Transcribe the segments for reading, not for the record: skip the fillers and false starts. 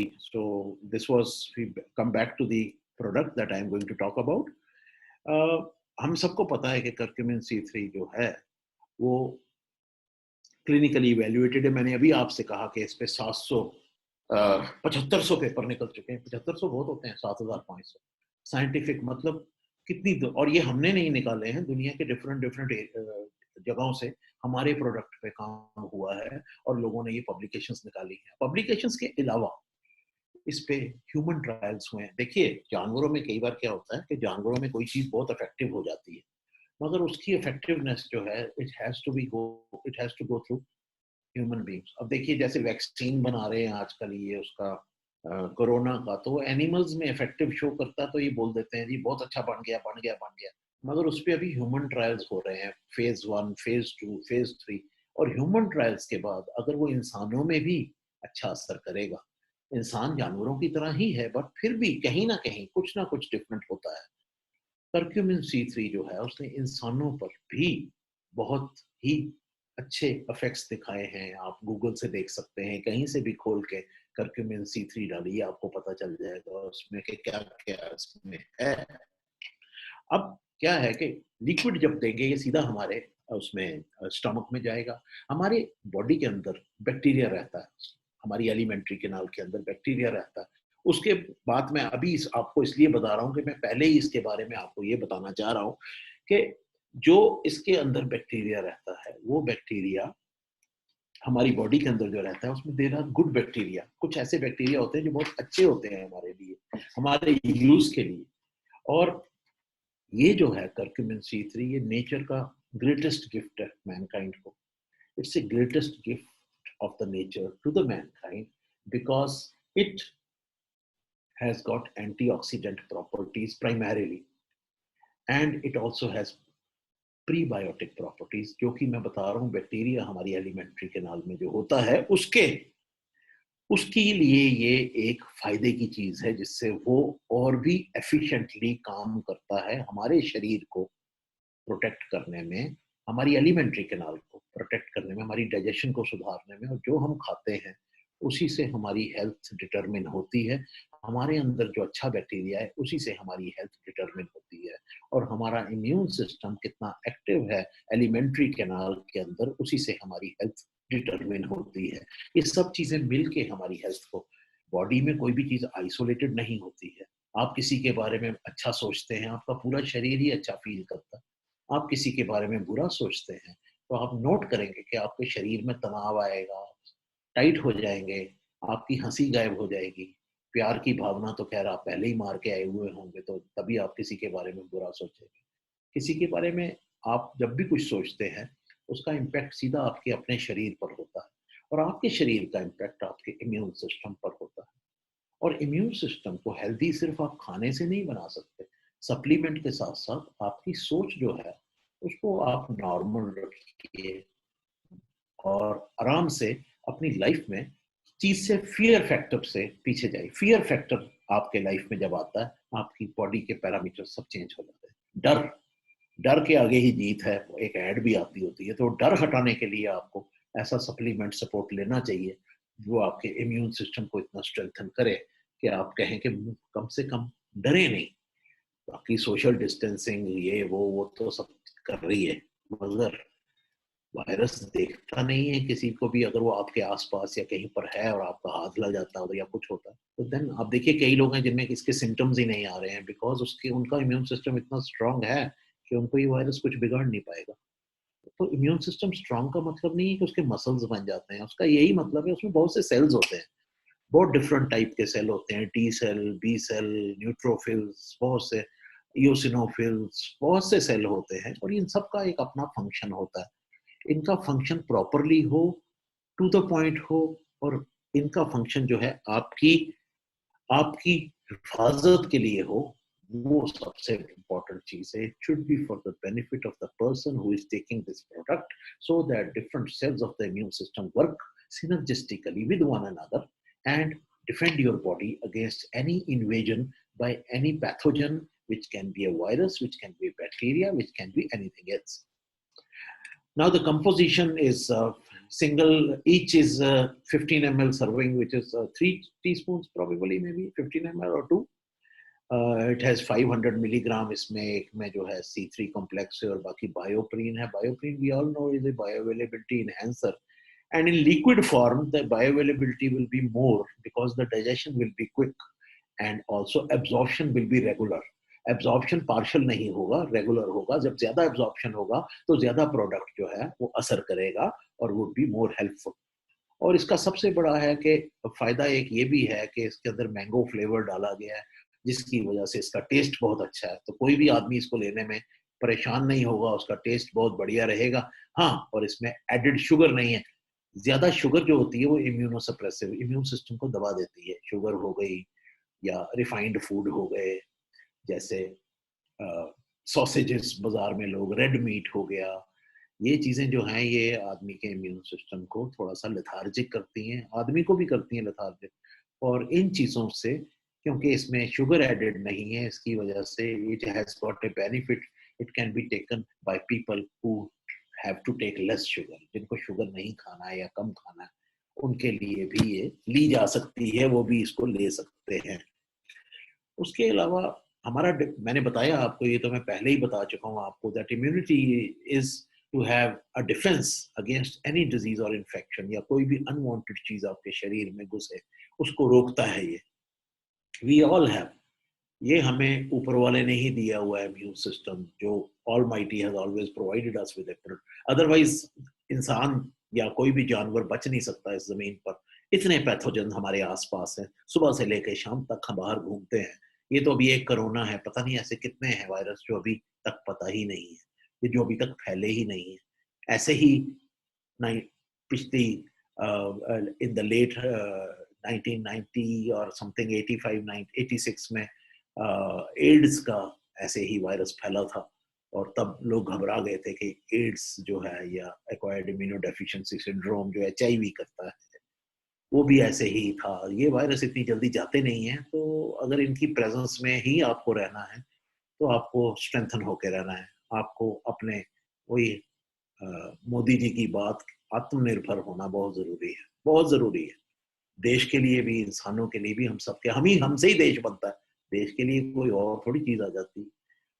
So this was, we come back to the product that I am going to talk about. हम सबको पता है कि curcumin C3 जो है वो क्लिनिकली इवेल्युएटेड है। मैंने अभी आपसे कहा कि इस पे 7500 पेपर निकल चुके हैं। 7500 बहुत होते हैं, 7500 साइंटिफिक मतलब कितनी, और ये हमने नहीं निकाले हैं, दुनिया के डिफरेंट डिफरेंट जगहों से हमारे प्रोडक्ट पे काम हुआ है और लोगों ने ये पब्लिकेशंस निकाली हैं। पब्लिकेशंस के अलावा इस पे ह्यूमन ट्रायल्स हुए हैं। देखिए, जानवरों में कई बार क्या होता है कि जानवरों में कोई चीज बहुत इफेक्टिव हो जाती है, मगर उसकी इफेक्टिवनेस जो है it has to go through human beings. अब देखिए, जैसे वैक्सीन बना रहे हैं आजकल ये उसका कोरोना का, तो वो एनिमल्स में इफेक्टिव शो करता, तो ये बोल देते हैं जी बहुत अच्छा बन गया बन गया बन गया, मगर उस पर अभी ह्यूमन ट्रायल्स हो रहे हैं, फेज 1, फेज 2, फेज 3, और ह्यूमन ट्रायल्स के बाद अगर वो इंसानों में भी अच्छा असर करेगा, इंसान जानवरों की तरह ही है बट फिर भी कहीं ना कुछ डिफरेंट होता है। करक्यूमिन C3 जो है उसने इंसानों पर भी बहुत ही अच्छे इफेक्ट्स दिखाए हैं। आप गूगल से देख सकते हैं, कहीं से भी खोल के करक्यूमिन C3 डालिए, आपको पता चल जाएगा उसमें कि क्या क्या इसमें है। अब क्या है कि लिक्विड जब देंगे ये सीधा हमारे उसमें स्टमक में जाएगा। हमारे बॉडी के अंदर बैक्टीरिया रहता है, हमारी एलिमेंट्री कैनाल के अंदर बैक्टीरिया रहता है। उसके बाद मैं अभी आपको इसलिए बता रहा हूँ कि मैं पहले ही इसके बारे में आपको ये बताना चाह रहा हूँ कि जो इसके अंदर बैक्टीरिया रहता है, वो बैक्टीरिया हमारी बॉडी के अंदर जो रहता है उसमें देर आर गुड बैक्टीरिया। कुछ ऐसे बैक्टीरिया होते हैं जो बहुत अच्छे होते हैं हमारे लिए, हमारे यूज के लिए। और ये जो है करक्यूमिन C3, ये नेचर का ग्रेटेस्ट गिफ्ट है मैनकाइंड को। It's a greatest gift of the nature to the mankind because it has got antioxidant properties primarily, and it also has prebiotic properties, जो कि मैं बता रहा हूँ बैक्टीरिया हमारी एलिमेंट्री कैनाल में जो होता है उसके लिए ये एक फायदे की चीज है, जिससे वो और भी एफिशिएंटली काम करता है हमारे शरीर को प्रोटेक्ट करने में, हमारी एलिमेंट्री कैनाल को प्रोटेक्ट करने में, हमारी डाइजेशन को सुधारने में। और जो हम खाते हैं उसी से हमारी हेल्थ डिटरमिन होती है। हमारे अंदर जो अच्छा बैक्टीरिया है उसी से हमारी हेल्थ डिटरमिन होती है, और हमारा इम्यून सिस्टम कितना एक्टिव है एलिमेंट्री कैनाल के अंदर, उसी से हमारी हेल्थ डिटरमिन होती है। ये सब चीजें मिलके हमारी हेल्थ को, बॉडी में कोई भी चीज आइसोलेटेड नहीं होती है। आप किसी के बारे में अच्छा सोचते हैं, आपका पूरा शरीर ही अच्छा फील करता है। आप किसी के बारे में बुरा सोचते हैं तो आप नोट करेंगे कि आपके शरीर में तनाव आएगा, टाइट हो जाएंगे, आपकी हंसी गायब हो जाएगी। प्यार की भावना तो खैर आप पहले ही मार के आए हुए होंगे, तो तभी आप किसी के बारे में बुरा सोचेंगे। किसी के बारे में आप जब भी कुछ सोचते हैं, उसका इम्पैक्ट सीधा आपके अपने शरीर पर होता है, और आपके शरीर का इम्पैक्ट आपके इम्यून सिस्टम पर होता है। और इम्यून सिस्टम को हेल्दी सिर्फ आप खाने से नहीं बना सकते, सप्लीमेंट के साथ साथ आपकी सोच जो है उसको आप नॉर्मल रखिए, और आराम से अपनी लाइफ में चीज से, फियर फैक्टर से पीछे जाइए। फियर फैक्टर आपके लाइफ में जब आता है, आपकी बॉडी के पैरामीटर सब चेंज हो जाते हैं। डर, डर के आगे ही जीत है, एक ऐड भी आती होती है। तो डर हटाने के लिए आपको ऐसा सप्लीमेंट सपोर्ट लेना चाहिए जो आपके इम्यून सिस्टम को इतना स्ट्रेंथन करे कि आप कहें कि कम से कम डरे नहीं। बाकी सोशल डिस्टेंसिंग ये वो तो सब कर रही है, मगर वायरस देखता नहीं है किसी को भी। अगर वो आपके आसपास या कहीं पर है और आपका हाथ लग जाता है या कुछ होता है, तो देन आप देखिए कई लोग हैं जिनमें इसके सिम्टम्स ही नहीं आ रहे हैं, बिकॉज उसके उनका इम्यून सिस्टम इतना स्ट्रांग है कि उनको ये वायरस कुछ बिगाड़ नहीं पाएगा। तो इम्यून सिस्टम स्ट्रांग का मतलब नहीं है कि उसके मसल्स बन जाते हैं, उसका यही मतलब है उसमें बहुत से सेल्स होते हैं, बहुत डिफरेंट टाइप के सेल होते हैं, T cell, B cell, neutrophils, बहुत से इयोसिनोफिल्स, बहुत से सेल होते हैं, और इन सब का एक अपना फंक्शन होता है। इनका फंक्शन प्रॉपरली हो, टू द पॉइंट हो, और इनका फंक्शन जो है आपकी आपकी हिफाजत के लिए हो, वो सबसे इम्पोर्टेंट चीज है। It should be for the benefit of the person who is taking this product, so that different cells of the immune system work synergistically with one another and defend your body against any invasion by any pathogen, which can be a virus, which can be a bacteria, which can be anything else. Now the composition is single, each is 15 ml serving, which is 3 teaspoons probably, maybe 15 ml or 2. It has 500 milligram. इसमें एक में जो है C3 complex है और बाकी bioprine है. Bioprine we all know is a bioavailability enhancer, and in liquid form the bioavailability will be more because the digestion will be quick and also absorption will be regular. Absorption partial नहीं होगा, regular होगा. जब ज्यादा absorption होगा तो ज्यादा product जो है वो असर करेगा और वुड बी मोर हेल्पफुल. और इसका सबसे बड़ा है कि फायदा एक ये भी है कि इसके अंदर मैंगो फ्लेवर डाला गया है, जिसकी वजह से इसका टेस्ट बहुत अच्छा है. तो कोई भी आदमी इसको लेने में परेशान नहीं होगा, उसका टेस्ट बहुत बढ़िया रहेगा. हाँ, और इसमें एडेड शुगर नहीं है. ज्यादा शुगर जो होती है वो इम्यूनोसप्रेसिव, इम्यून सिस्टम को दबा देती है. शुगर हो गई या रिफाइंड फूड हो गए, जैसे सॉसेजेस बाजार में लोग, रेड मीट हो गया, ये चीजें जो हैं ये आदमी के इम्यून सिस्टम को थोड़ा सा लेथार्जिक करती हैं, आदमी को भी करती हैं लेथार्जिक. और इन चीजों से, क्योंकि इसमें शुगर एडेड नहीं है, इसकी वजह से it has got a benefit. It can be taken by people who have to take less sugar. जिनको शुगर नहीं खाना है या कम खाना है, उनके लिए भी ये ली जा सकती है, वो भी इसको ले सकते हैं. उसके अलावा हमारा, मैंने बताया आपको, ये तो मैं पहले ही बता चुका हूँ आपको, that immunity is to have a defence against any disease और इन्फेक्शन, या कोई भी अनवांटेड चीज आपके शरीर में घुसे उसको रोकता है. ये वी ऑल हैव, ये हमें ऊपर वाले ने ही दिया हुआ है इम्यून सिस्टम, जो almighty has always provided us with it. Otherwise इंसान या कोई भी जानवर बच नहीं सकता इस जमीन पर. इतने पैथोजन हमारे आसपास हैं, सुबह से लेकर शाम तक हम बाहर घूमते हैं. ये तो अभी एक कोरोना है, पता नहीं ऐसे कितने हैं वायरस जो अभी तक पता ही नहीं है, ये जो अभी तक फैले ही नहीं है. ऐसे ही पिछली इन द लेट 1990 और समथिंग 86 में एड्स का ऐसे ही वायरस फैला था, और तब लोग घबरा गए थे कि एड्स जो है या एक्वायर्ड इम्यूनोडेफिशिएंसी सिंड्रोम जो HIV करता है, वो भी ऐसे ही था. ये वायरस इतनी जल्दी जाते नहीं हैं, तो अगर इनकी प्रेजेंस में ही आपको रहना है तो आपको स्ट्रेंथन होके रहना है. आपको अपने वही मोदी जी की बात, आत्मनिर्भर होना बहुत जरूरी है, बहुत जरूरी है. देश के लिए भी, इंसानों के लिए भी, हम सबके, हमसे ही देश बनता है. देश के लिए कोई और थोड़ी चीज आ जाती.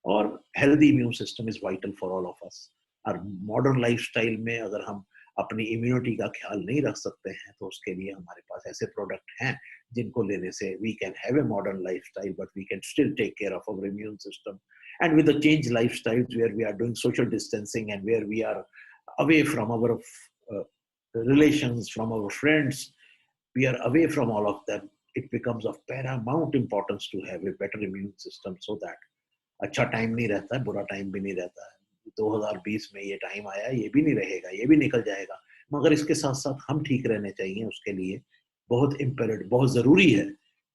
और healthy immune system is vital for all of us. और मॉडर्न लाइफस्टाइल में अगर हम अपनी इम्यूनिटी का ख्याल नहीं रख सकते हैं, तो उसके लिए हमारे पास ऐसे प्रोडक्ट हैं जिनको लेने से we can have a modern lifestyle, but we can still take care of our immune system. And with the change lifestyles where we are doing social distancing and where we are away from our relations, from our friends, we are away from all of them. It becomes of paramount importance to have a better immune system, so that अच्छा time नहीं रहता है, बुरा time भी नहीं रहता है. 2020 में ये टाइम आया, ये भी नहीं रहेगा, ये भी निकल जाएगा, मगर इसके साथ साथ हम ठीक रहने चाहिए. उसके लिए बहुत इम्पेरेटिव, बहुत जरूरी है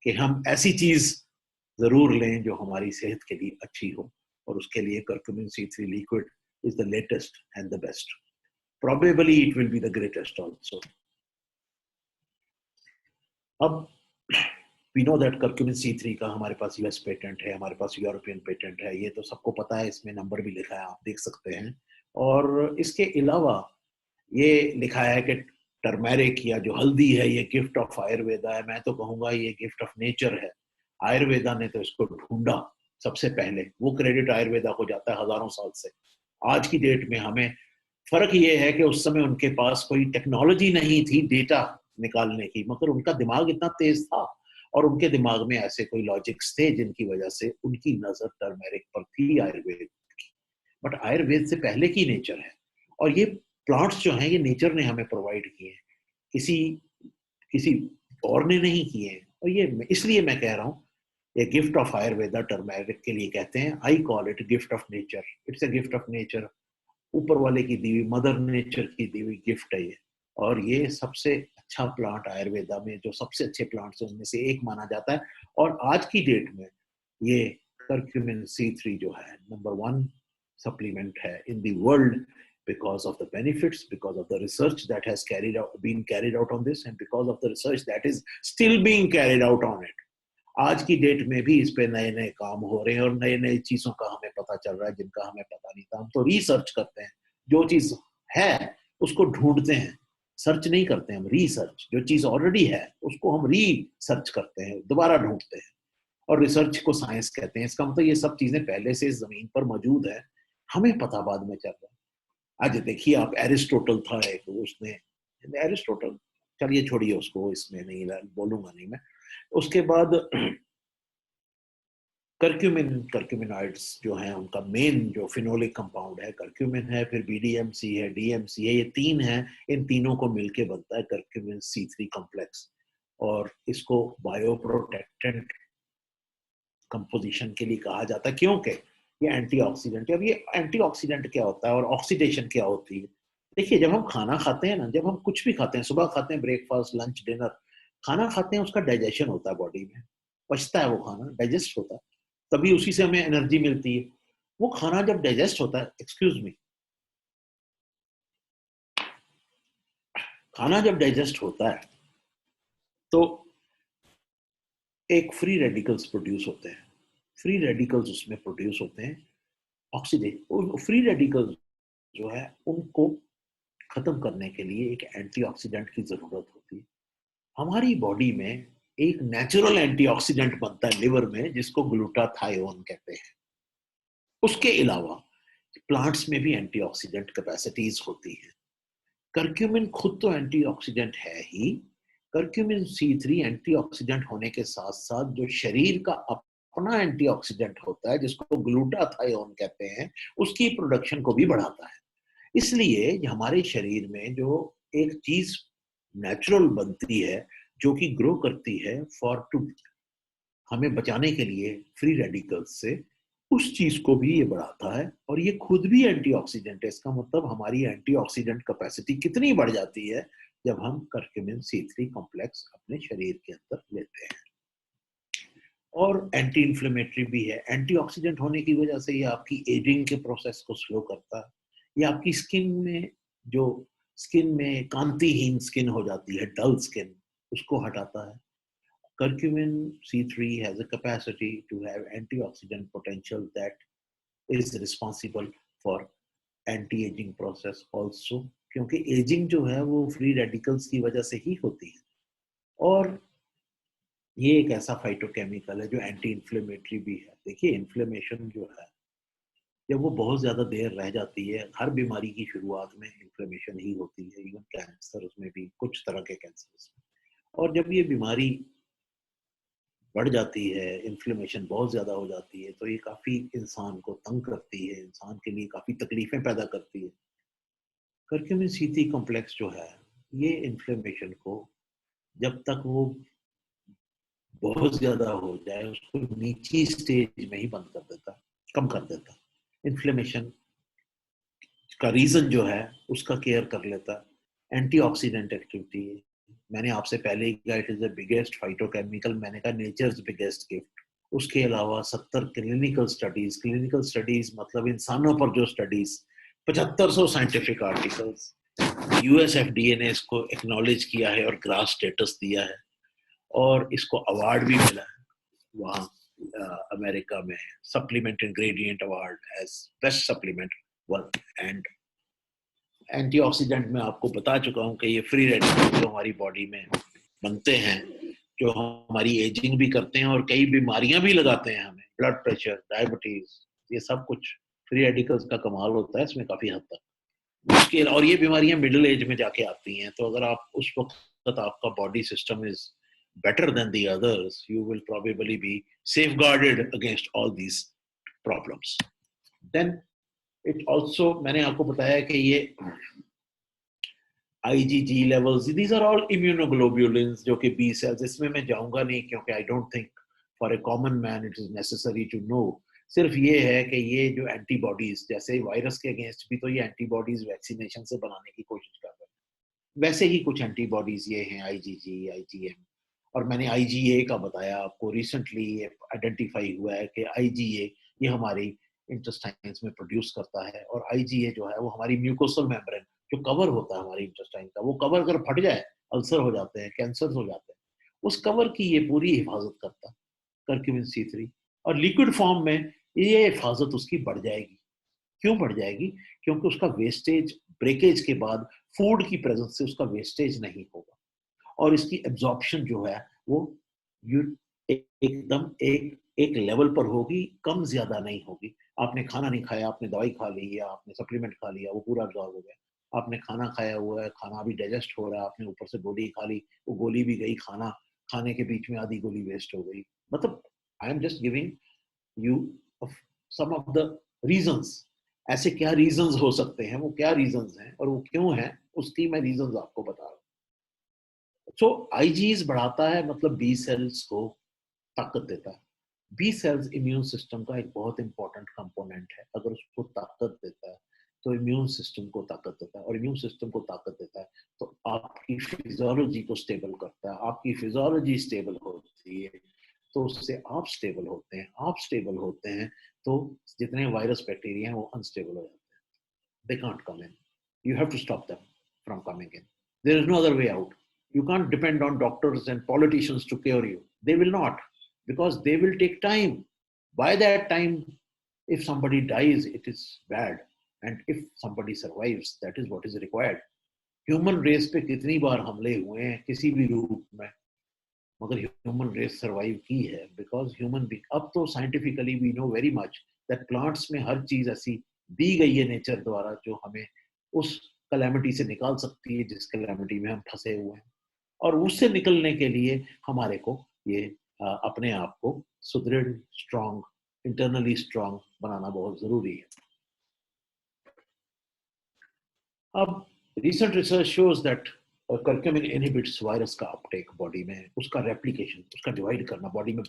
कि हम ऐसी चीज जरूर लें जो हमारी सेहत के लिए अच्छी हो, और उसके लिए curcumin C3 liquid is the latest and the best. Probably it will be the greatest also. अब we know that curcumin C3 का हमारे पास US पेटेंट है, हमारे पास यूरोपियन पेटेंट है, ये तो सबको पता है. इसमें नंबर भी लिखा है, आप देख सकते हैं. और इसके अलावा ये लिखा है कि टर्मेरिक या जो हल्दी है, ये गिफ्ट ऑफ आयुर्वेदा है. मैं तो कहूँगा ये गिफ्ट ऑफ नेचर है. आयुर्वेदा ने तो इसको ढूंढा सबसे पहले, वो क्रेडिट आयुर्वेदा को जाता है हजारों साल से. आज की डेट में हमें फर्क ये है कि उस समय उनके पास कोई टेक्नोलॉजी नहीं थी डेटा निकालने की, मगर उनका दिमाग इतना तेज था और उनके दिमाग में ऐसे कोई लॉजिक्स थे जिनकी वजह से उनकी नजर टर्मेरिक पर थी आयुर्वेद की. बट आयुर्वेद से पहले की नेचर है, और ये प्लांट्स जो हैं ये नेचर ने हमें प्रोवाइड किए हैं, किसी किसी और ने नहीं किए हैं. और ये इसलिए मैं कह रहा हूँ, ये गिफ्ट ऑफ आयुर्वेदा टर्मेरिक के लिए कहते हैं. I call it gift of nature. It's a gift of nature, ऊपर वाले की दी हुई, मदर नेचर की दी हुई गिफ्ट है ये. और ये सबसे अच्छा प्लांट आयुर्वेदा में, जो सबसे अच्छे प्लांट्स हैं उनमें से एक माना जाता है. और आज की डेट में ये करक्यूमिन C3 जो है नंबर 1 सप्लीमेंट है in the world, because of the benefits, because of the research that has been carried out on this, and because of the research that is still being carried out on it. आज की date में भी इस पे नए नए काम हो रहे हैं और नए नए चीजों का हमें पता चल रहा है जिनका हमें पता नहीं था. हम तो रिसर्च करते हैं, जो चीज है उसको ढूंढते हैं. सर्च नहीं करते हम, रिसर्च। जो चीज ऑलरेडी है उसको हम सर्च करते हैं, दोबारा ढूंढते हैं, और रिसर्च को साइंस कहते हैं। इसका मतलब ये सब चीजें पहले से जमीन पर मौजूद है, हमें पता बाद में चल रहा है। आज देखिए आप, एरिस्टोटल था एक, उसने, एरिस्टोटल, चलिए छोड़िए उसको, इसमें नहीं बोलूंगा नहीं मैं। उसके बाद कर्क्यूमिनॉइड्स जो हैं, उनका मेन जो फिनोलिक कंपाउंड है कर्क्यूमिन है, फिर बीडीएमसी है, डीएमसी है, ये तीन है। इन तीनों को मिलके बनता है कर्क्यूमिन C3 कॉम्प्लेक्स, और इसको बायोप्रोटेक्टेंट कंपोजिशन के लिए कहा जाता है, क्योंकि ये एंटीऑक्सीडेंट है। अब ये एंटीऑक्सीडेंट क्या होता है और ऑक्सीडेशन क्या होती है? देखिए, जब हम खाना खाते हैं ना, जब हम कुछ भी खाते हैं, सुबह खाते हैं ब्रेकफास्ट, लंच, डिनर, खाना खाते हैं, उसका डाइजेशन होता है बॉडी में, पचता है वो खाना, डाइजेस्ट होता है, तभी उसी से हमें एनर्जी मिलती है। वो खाना जब डाइजेस्ट होता है, एक्सक्यूज मी, खाना जब डाइजेस्ट होता है तो एक फ्री रेडिकल्स प्रोड्यूस होते हैं। फ्री रेडिकल्स उसमें प्रोड्यूस होते हैं, ऑक्सीडेशन। फ्री रेडिकल्स जो है उनको खत्म करने के लिए एक एंटीऑक्सीडेंट की जरूरत होती है। हमारी बॉडी में एक नेचुरल एंटीऑक्सीडेंट बनता है लिवर में, जिसको ग्लूटाथायोन कहते हैं। उसके अलावा प्लांट्स में भी एंटीऑक्सीडेंट कैपेसिटीज होती है। कर्क्यूमिन खुद तो एंटीऑक्सीडेंट है ही, कर्क्यूमिन C3 एंटीऑक्सीडेंट होने के साथ साथ जो शरीर का अपना एंटीऑक्सीडेंट होता है, जिसको ग्लूटाथायोन कहते हैं, उसकी प्रोडक्शन को भी बढ़ाता है। इसलिए हमारे शरीर में जो एक चीज नेचुरल बनती है, जो कि ग्रो करती है फॉर टू, हमें बचाने के लिए फ्री रेडिकल्स से, उस चीज को भी ये बढ़ाता है, और ये खुद भी एंटीऑक्सीडेंट है। इसका मतलब हमारी एंटीऑक्सीडेंट कैपेसिटी कितनी बढ़ जाती है जब हम कर्क्यूमिन C3 कॉम्प्लेक्स अपने शरीर के अंदर लेते हैं। और एंटी इंफ्लेमेटरी भी है। एंटीऑक्सीडेंट होने की वजह से ये आपकी एजिंग के प्रोसेस को स्लो करता है। ये आपकी स्किन में जो स्किन में कांतिहीन स्किन हो जाती है, डल स्किन, उसको हटाता है। Curcumin C3 has a capacity to have antioxidant potential that is responsible for anti-aging process also, क्योंकि एजिंग जो है वो फ्री रेडिकल्स की वजह से ही होती है। और ये एक ऐसा फाइटोकेमिकल है जो एंटी इंफ्लेमेटरी भी है। देखिए, इन्फ्लेमेशन जो है, जब वो बहुत ज्यादा देर रह जाती है, हर बीमारी की शुरुआत में इन्फ्लेमेशन ही होती है, इवन कैंसर उसमें भी, कुछ तरह के कैंसर में। और जब ये बीमारी बढ़ जाती है, इन्फ्लेमेशन बहुत ज्यादा हो जाती है, तो ये काफी इंसान को तंग करती है, इंसान के लिए काफी तकलीफें पैदा करती है। कर्क्यूमिन C3 कॉम्प्लेक्स जो है, ये इन्फ्लेमेशन को, जब तक वो बहुत ज्यादा हो जाए, उसको नीची स्टेज में ही बंद कर देता, कम कर देता। इन्फ्लेमेशन का रीजन जो है उसका केयर कर लेता। एंटीऑक्सीडेंट एक्टिविटी, मैंने आपसे पहले ही कहा, it is the biggest phytochemical, मैंने कहा नेचर्स बिगेस्ट गिफ्ट। उसके अलावा 70 क्लिनिकल स्टडीज मतलब इंसानों पर जो स्टडीज, 7500 साइंटिफिक आर्टिकल्स, USFDA ने इसको एक्नॉलेज किया है और ग्रास स्टेटस दिया है, और इसको अवार्ड भी मिला है वहाँ अमेरिका में, supplement ingredient award as best supplement one. And antioxidant में आपको बता चुका हूँ कि ये फ्री रेडिकल जो हमारी बॉडी में बनते हैं, जो हमारी एजिंग भी करते हैं और कई बीमारियां भी लगाते हैं हमें, ब्लड प्रेशर, डायबिटीज, ये सब कुछ फ्री रेडिकल्स का कमाल होता है इसमें काफी हद तक मुश्किल। और ये बीमारियां मिडिल एज में जाके आती हैं, तो अगर आप उस वक्त आपका body system is better than the others, you will probably be safeguarded against all these problems. Then it also, मैंने आपको बताया कि ये IgG levels, these are all immunoglobulins जो कि B cells, इसमें मैं जाऊंगा नहीं क्योंकि I don't think for a common man it is necessary to know। सिर्फ ये है कि ये जो एंटीबॉडीज, जैसे वायरस के अगेंस्ट भी तो ये एंटीबॉडीज वैक्सीनेशन से बनाने की कोशिश कर रहे हैं, वैसे ही कुछ एंटीबॉडीज ये हैं, IgG, IgM। और मैंने IgA का बताया आपको, रिसेंटली आइडेंटिफाई हुआ है कि IgA ये हमारी इंटेस्टाइन्स में प्रोड्यूस करता है, और IgA जो है वो हमारी म्यूकोसल मेम्ब्रेन जो कवर होता है हमारी इंटेस्टाइन का, वो कवर अगर फट जाए, अल्सर हो जाते हैं, कैंसर हो जाते हैं, उस कवर की ये पूरी हिफाजत करता है कर्क्यूमिन C3। और लिक्विड फॉर्म में ये हिफाजत उसकी बढ़ जाएगी। क्यों बढ़ जाएगी? क्योंकि उसका वेस्टेज, ब्रेकेज के बाद फूड की प्रेजेंस से उसका वेस्टेज नहीं होगा और इसकी एब्जॉर्प्शन जो है वो यू एकदम एक लेवल पर होगी, कम ज्यादा नहीं होगी। आपने खाना नहीं खाया, आपने दवाई खा ली या आपने सप्लीमेंट खा लिया, वो पूरा एब्जॉर्ब हो गया। आपने खाना खाया हुआ है, खाना भी डाइजेस्ट हो रहा है, आपने ऊपर से गोली खा ली, वो गोली भी गई, खाना खाने के बीच में आधी गोली वेस्ट हो गई। मतलब I am just giving you some of the reasons. ऐसे क्या रीजंस हो सकते हैं, वो क्या रीजंस हैं और वो क्यों हैं, उसकी मैं रीजंस आपको बता रहा हूँ। सो आईजीज बढ़ाता है, मतलब बी सेल्स को ताकत देता है। बी सेल्स इम्यून सिस्टम का एक बहुत इंपॉर्टेंट कंपोनेंट है। अगर उसको ताकत देता है तो इम्यून सिस्टम को ताकत देता है, और इम्यून सिस्टम को ताकत देता है तो आपकी फिजियोलॉजी को स्टेबल करता है। आपकी फिजियोलॉजी स्टेबल होती है तो उससे आप स्टेबल होते हैं। आप स्टेबल होते हैं तो जितने वायरस बैक्टीरिया हैं वो अनस्टेबल हो जाते हैं। They can't come in. You have to stop them from coming in. There is no other way out. You can't depend on doctors and politicians to cure you. They will not, because they will take time. By that time, if somebody dies, it is bad. And if somebody survives, that is what is required. Human race पे कितनी बार हमले हुए हैं किसी भी रूप में, मगर ह्यूमन रेस सरवाइव की है बिकॉज ह्यूमन बीइंग। अब तो scientifically we know very much that plants में हर चीज ऐसी दी गई है नेचर द्वारा जो हमें उस कलेमिटी से निकाल सकती है जिस कलेमिटी में हम फंसे हुए हैं। और उससे निकलने के लिए हमारे को ये अपने आप को सुदृढ़, स्ट्रांग, इंटरनली स्ट्रांग बनाना बहुत जरूरी है। अब recent research shows that curcumin inhibits virus का अपटेक बॉडी में, उसका रेप्लिकेशन, उसका डिवाइड करना बॉडी में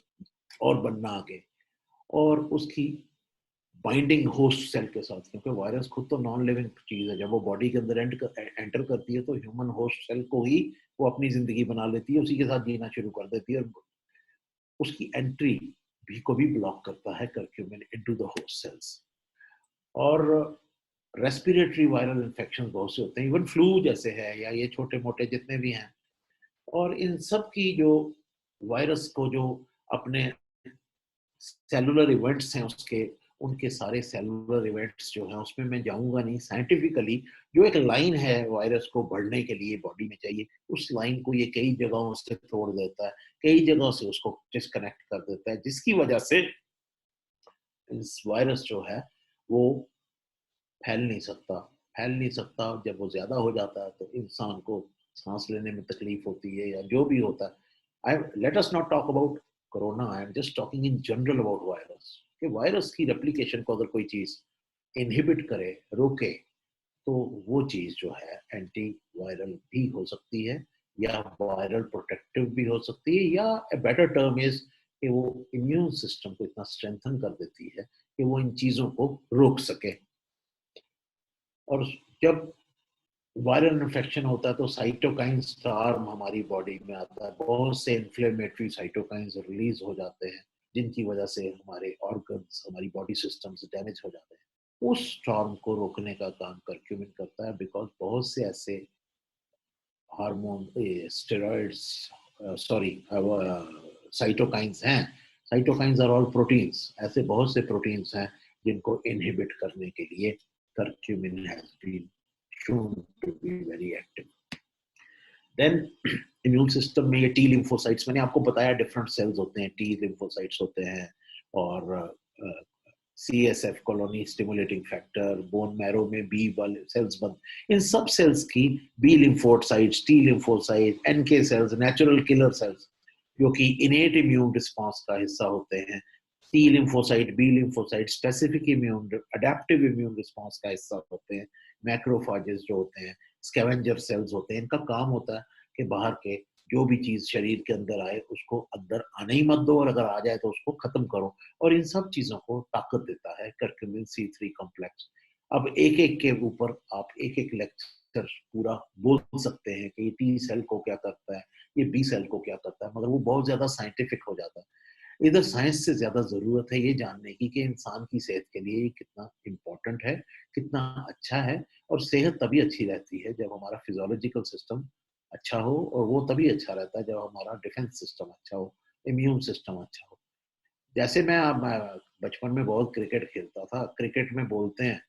और बनना आगे, और उसकी बाइंडिंग होस्ट सेल के साथ, क्योंकि वायरस खुद तो नॉन लिविंग चीज है। जब वो बॉडी के अंदर एंटर करती है तो ह्यूमन होस्ट सेल को ही वो अपनी जिंदगी बना लेती है, उसी के साथ जीना शुरू कर देती है, और उसकी एंट्री भी को भी ब्लॉक करता है curcumin into the host cells. और रेस्पिरेटरी वायरल इन्फेक्शन बहुत से होते हैं, इवन फ्लू जैसे है या ये छोटे मोटे जितने भी हैं, और इन सब की जो वायरस को जो अपने सेलुलर इवेंट्स हैं उसके, उनके सारे सेलुलर इवेंट्स जो हैं उसमें मैं जाऊंगा नहीं। साइंटिफिकली जो एक लाइन है वायरस को बढ़ने के लिए बॉडी में चाहिए, उस लाइन को ये कई जगहों से तोड़ देता है, कई जगहों से उसको डिस्कनेक्ट कर देता है, जिसकी वजह से इस वायरस जो है वो फैल नहीं सकता। फैल नहीं सकता, जब वो ज्यादा हो जाता है तो इंसान को सांस लेने में तकलीफ होती है या जो भी होता है। I let us not talk about corona, I am just talking in general about virus. कि वायरस की रेप्लिकेशन को अगर कोई चीज इनहिबिट करे, रोके, तो वो चीज जो है एंटी वायरल भी हो सकती है या वायरल प्रोटेक्टिव भी हो सकती है, या ए बेटर टर्म इज कि वो इम्यून सिस्टम को इतना स्ट्रेंथन कर देती है कि वो इन चीजों को रोक सके। और जब वायरल इन्फेक्शन होता है तो साइटोकाइन स्टार्म हमारी बॉडी में आता है, बहुत से इन्फ्लेमेटरी साइटोकाइंस रिलीज हो जाते हैं जिनकी वजह से हमारे ऑर्गन्स, हमारी बॉडी सिस्टम्स डैमेज हो जाते हैं। उस स्टार्म को रोकने का काम करक्यूमिन करता है, बिकॉज बहुत से ऐसे हार्मोन, स्टेरॉइड्स, सॉरी, साइटोकाइंस हैं। साइटोकाइंस आर ऑल प्रोटीन्स, ऐसे बहुत से प्रोटीन्स हैं जिनको इनहिबिट करने के लिए curcumin has been shown to be very active. Then immune system में ये टी लिम्फोसाइट्स, मैंने आपको बताया डिफरेंट सेल्स होते हैं, टी लिम्फोसाइट्स होते हैं, और CSF colony stimulating factor, bone marrow में बी वाले सेल्स बन, इन सब सेल्स की B lymphocytes, T lymphocyte, NK cells, natural killer cells जो कि इनेट इम्यून रिस्पांस का हिस्सा होते हैं, T lymphocyte, B lymphocyte specific immune adaptive immune response का हिस्सा होते हैं, मैक्रोफाजेस जो होते हैं, स्कैवेंजर सेल्स होते हैं। इनका काम होता है कि बाहर के जो भी चीज शरीर के अंदर आए उसको अंदर आने ही मत दो, और अगर आ जाए तो उसको खत्म करो, और इन सब चीजों को ताकत देता है करक्यूमिन C3 कॉम्प्लेक्स। अब एक एक के ऊपर आप एक एक लेक्चर पूरा बोल सकते हैं कि ये टी सेल को क्या करता है, ये बी सेल को क्या करता है, मगर वो बहुत ज्यादा साइंटिफिक हो जाता है। इधर साइंस से ज्यादा जरूरत है ये जानने की कि इंसान की सेहत के लिए कितना इम्पोर्टेंट है, कितना अच्छा है। और सेहत तभी अच्छी रहती है जब हमारा फिजियोलॉजिकल सिस्टम अच्छा हो, और वो तभी अच्छा रहता है जब हमारा डिफेंस सिस्टम अच्छा हो, इम्यून सिस्टम अच्छा हो। जैसे मैं बचपन में बहुत क्रिकेट खेलता था। क्रिकेट में बोलते हैं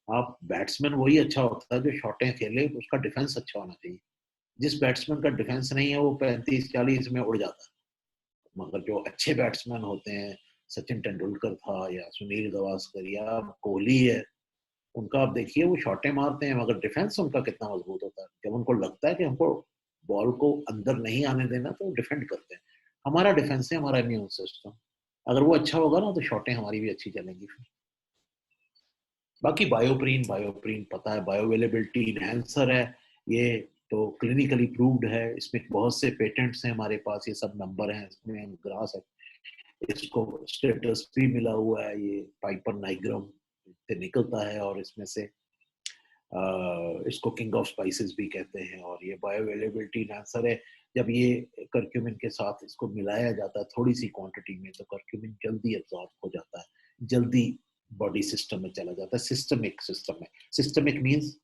आप बैट्समैन वही अच्छा होता है जो शॉटें खेले, उसका डिफेंस अच्छा होना चाहिए। जिस बैट्समैन का डिफेंस नहीं है वो 35-40 में उड़ जाता है। मगर जो अच्छे बैट्समैन होते हैं, सचिन तेंदुलकर था या सुनील गावस्कर या कोहली है, उनका आप देखिए वो शॉटें मारते हैं मगर डिफेंस उनका कितना मजबूत होता है। जब उनको लगता है कि हमको बॉल को अंदर नहीं आने देना तो वो डिफेंड करते हैं। हमारा डिफेंस है हमारा इम्यून सिस्टम। अगर वो अच्छा होगा ना तो शॉटें हमारी भी अच्छी चलेंगी फिर। बाकी बायोप्रीन पता है, बायोअवेलेबिलिटी इनहैंसर है ये, तो क्लिनिकली प्रूव्ड है। इसमें बहुत से पेटेंट्स हैं हमारे पास, ये सब नंबर हैं इसमें, ग्रास है, इसको स्टेटस भी मिला हुआ है। ये पाइपर नाइग्रम से निकलता है और इसमें से इसको किंग ऑफ स्पाइसेस भी कहते हैं। और ये बायोअवेलेबिलिटी इनहैंसर है। जब ये करक्यूमिन के साथ इसको मिलाया जाता है थोड़ी सी क्वांटिटी में, तो करक्यूमिन जल्दी एब्जॉर्ब हो जाता है, जल्दी बॉडी सिस्टम में चला जाता है। सिस्टमिक सिस्टम में, सिस्टमिक मींस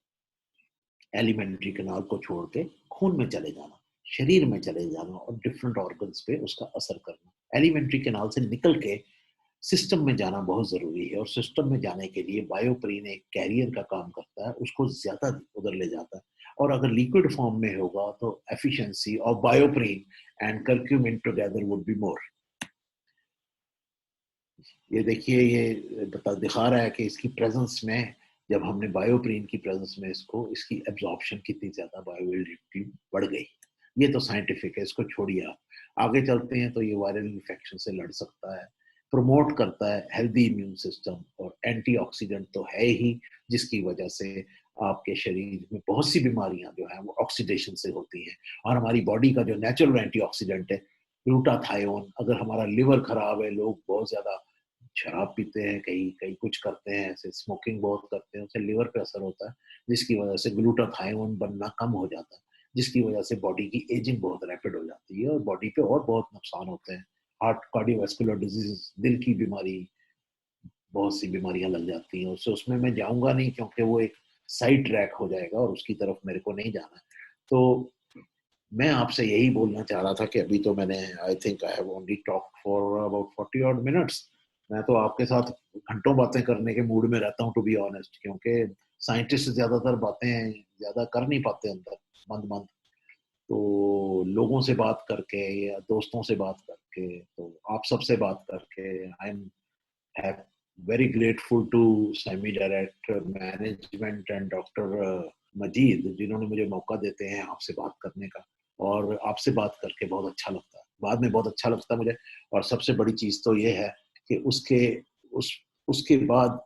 एलिमेंट्री कैनाल को छोड़ के खून में चले जाना, शरीर में चले जाना और डिफरेंट ऑर्गन्स पे उसका असर करना। एलिमेंट्री कैनाल से निकल के सिस्टम में जाना बहुत जरूरी है। और सिस्टम में जाने के लिए बायोप्रीन एक कैरियर का काम करता है, उसको ज्यादा उधर ले जाता है। और अगर लिक्विड फॉर्म में होगा तो efficiency of bioperine and curcumin together would be more. ये देखिए, ये दिखा रहा है कि इसकी प्रेजेंस में, जब हमने बायोप्रीन की प्रेजेंस में इसको, इसकी एब्जॉर्प्शन कितनी ज्यादा बायोअवेलेबिलिटी बढ़ गई। ये तो साइंटिफिक है, इसको छोड़िए आप। आगे चलते हैं तो ये वायरल इन्फेक्शन से लड़ सकता है, प्रमोट करता है हेल्दी इम्यून सिस्टम, और एंटीऑक्सीडेंट तो है ही, जिसकी वजह से आपके शरीर में बहुत सी बीमारियां जो है वो ऑक्सीडेशन से होती हैं। और हमारी बॉडी का जो नेचुरल एंटीऑक्सीडेंट है ग्लूटाथायोन, अगर हमारा लिवर खराब है, लोग बहुत ज्यादा शराब पीते हैं, कहीं कहीं कुछ करते हैं, ऐसे स्मोकिंग बहुत करते हैं, उससे लिवर पे असर होता है, जिसकी वजह से ग्लूटाथायोन बनना कम हो जाता है, जिसकी वजह से बॉडी की एजिंग बहुत रैपिड हो जाती है और बॉडी पे और बहुत नुकसान होते हैं। हार्ट, कार्डियोवास्कुलर डिजीज, दिल की बीमारी, बहुत सी बीमारियां लग जाती हैं उससे। उसमें मैं जाऊंगा नहीं क्योंकि वो एक साइड ट्रैक हो जाएगा और उसकी तरफ मेरे को नहीं जाना है। तो मैं आपसे यही बोलना चाह रहा था कि अभी तो मैंने, I think I have only talk for about 40 odd minutes. मैं तो आपके साथ घंटों बातें करने के मूड में रहता हूँ टू बी ऑनेस्ट, क्योंकि साइंटिस्ट ज्यादातर बातें ज्यादा कर नहीं पाते अंदर, मंद मंद। तो लोगों से बात करके या दोस्तों से बात करके, तो आप सबसे बात करके, I am very grateful to semi director management and doctor Majeed, जिन्होंने मुझे मौका देते हैं आपसे बात करने का। और आपसे बात करके बहुत अच्छा लगता है, बाद में बहुत अच्छा लगता है मुझे। और सबसे बड़ी चीज तो ये है कि उसके बाद